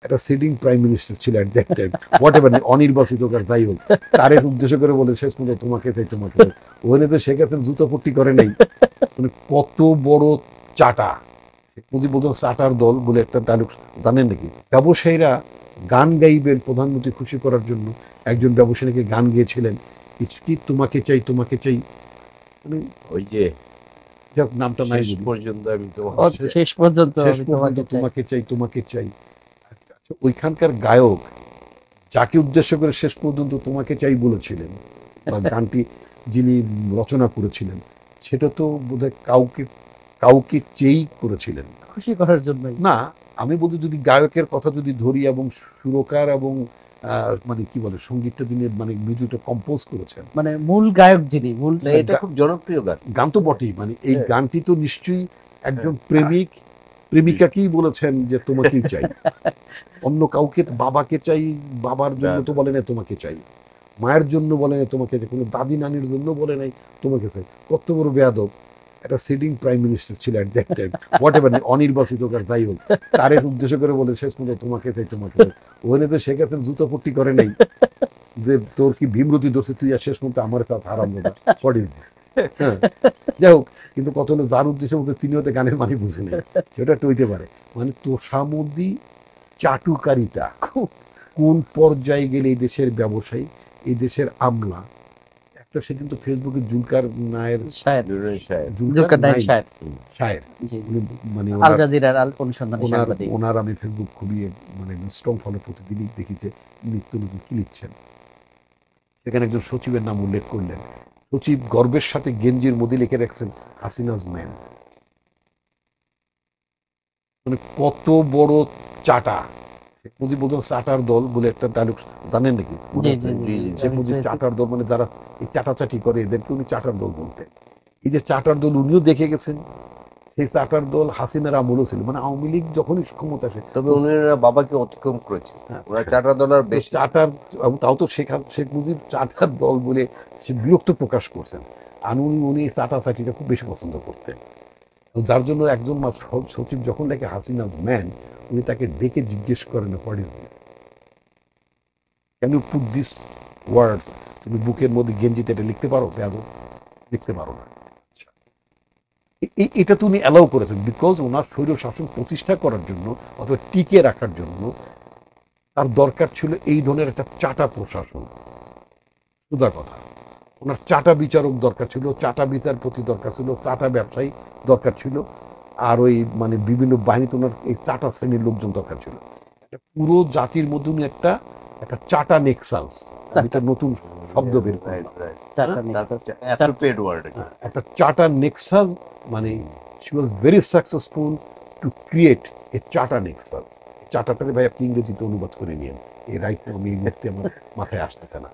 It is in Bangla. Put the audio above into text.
একটা সিটিং প্রাইম মিনিস্টার ছিল at that time, what ever, অনির্বাচিত কার যাই হোক, তার উদ্দেশ্য করে বলে শেষ পর্যন্ত তোমাকে চাই তোমাকে চাই। ওখানে তো শেখ হাসিনা জুতো পট্টি করে নাই, মানে কত বড় চাটা। মুজিব বলতেন চাটার দল বলে একটা ডায়লগ জানেন নাকি? ব্যবসায়ীরা গান গাইবেন প্রধানমন্ত্রী খুশি করার জন্য, একজন ব্যবসায়ী নাকি গান গেয়েছিলেন কি তোমাকে চাই তোমাকে চাই, মানে ওই যে যাক নামটা নাই শেষ বলি। পর্যন্ত আমি তো শেষ পর্যন্ত শেষ আমি পর্যন্ত তোমাকে চাই। তোমাকে চাই। আচ্ছা, ওইখানকার গায়ক যাকে উদ্দেশ্য করে শেষ পর্যন্ত তোমাকে চাই বলেছিলেন, বা গানটি যিনি রচনা করেছিলেন, সেটা তো বোধহয় কাউকে কাউকে চেয়েই করেছিলেন খুশি করার জন্যই। না। আমি বলতে যদি গায়কের কথা যদি ধরি এবং সুরকার এবং মানে কি বলে সঙ্গীতটা যিনি মানে মিউজিকটা কম্পোজ করেছেন, মানে মূল গায়ক যিনি, মূল না, এটা খুব জনপ্রিয় গান। গান তো বটেই, মানে এই হ্যাঁ। গানটি তো নিশ্চয়ই একজন প্রেমিক প্রেমিকাকেই বলেছেন যে তোমাকেই চাই, অন্য কাউকে, বাবাকে চাই, বাবার জন্য তো বলে না তোমাকে চাই, মায়ের জন্য বলে না তোমাকে চাই, কোনো দাদি নানির জন্য বলে নাই তোমাকে চাই। কত বড় বেয়াদব। একটা সিটিং প্রাইম মিনিস্টার ছিল at that time, what ever, অনির্বাচিত কার যাই হোক, তার উদ্দেশ্য করে বলে শেষ পর্যন্ত তোমাকে চাই তোমাকে চাই। ওখানে তো শেখ হাসিনা জুতো পট্টি করে নাই যে তোর কি ভীমরতি ধরছে তুই আর শেষ পর্যন্ত আমার সাথে হারাম দাদা পড়িয়ে দিস। হ্যাঁ, যাই হোক, কিন্তু কত হলো যার উদ্দেশ্য বলতে তিনি হতে গানের মানে বুঝে নেই, সেটা একটা হইতে পারে। মানে তোষামোদি চাটুকারিতা কোন পর্যায়ে গেলে এই দেশের ব্যবসায়ী, এই দেশের আমলা, একটা সেদিন তো ফেসবুকে জুলকার নায়ের জুলকার নাইন শায়ের, জি, মানে আল জাজিরার অনুসন্ধানী সাংবাদিক। ওনার আমি ফেসবুক খুবই মানে স্ট্রং ফলো প্রতিদিনই দেখি যে নিত্য নতুন কি লিখছেন। সেখানে একজন সচিবের নাম উল্লেখ করলেন, সচিব গর্বের সাথে গেঞ্জির মধ্যে লিখে রাখছেন হাসিনাজ ম্যান। মানে কত বড় চাটা। মুজিব বলতেন চাটার দল বলে একটা ডায়লগ জানেন নাকি? শেখ মুজিব চাটার দল, মানে যারা এই চাটাচাটি করে এদেরকে উনি চাটার দল বলতেন। এই যে চাটার দল উনিও দেখে গেছেন, সেই চাটার দল হাসিনার আমলও ছিল, মানে আওয়ামী লীগ যখনই ক্ষমতা আসে, তবে ওনারা বাবাকে অতিক্রম করেছে, ওরা চাটার দল আর বেশ চাটার, তাও তো শেখ মুজিব চাটার দল বলে সে বিরক্ত প্রকাশ করছেন। আর উনি চাটাচাটিটা খুব বেশি পছন্দ করতেন, যার জন্য একজন সচিব যখন দেখে হাসিনাজ ম্যান, উনি তাকে ডেকে জিজ্ঞেস করেন what is this, can you put this words, তুমি বুকের মধ্যে গেঞ্জিতে এটা লিখতে পারো? লিখতে পারো না। এটা তো উনি অ্যালাউ করেছেন বিকজ ওনার স্বৈর শাসন প্রতিষ্ঠা করার জন্য অথবা টিকে রাখার জন্য তার দরকার ছিল এই ধরনের একটা চাটা প্রশাসন। সোজা কথা, ওনার চাটা বিচারক দরকার ছিল, চাটা বিচারপতি দরকার ছিল, চাটা ব্যবসায়ী দরকার ছিল, আর ওই মানে বিভিন্ন বাহিনীতে ওনার এই চাটা শ্রেণীর লোকজন দরকার ছিল। পুরো জাতির মধ্যে উনি একটা চাটা নেক্সাস, এটা নতুন শব্দ বের করে, একটা চাটা নেক্সাস, মানে she was very successful to create a চাটা নেক্সাস। চাটাটাকে ভাই আপনি ইংরেজিতে অনুবাদ করে নিয়েন, এই রাইট আমি এই মুহূর্তে আমার মাথায় আসতেছে না।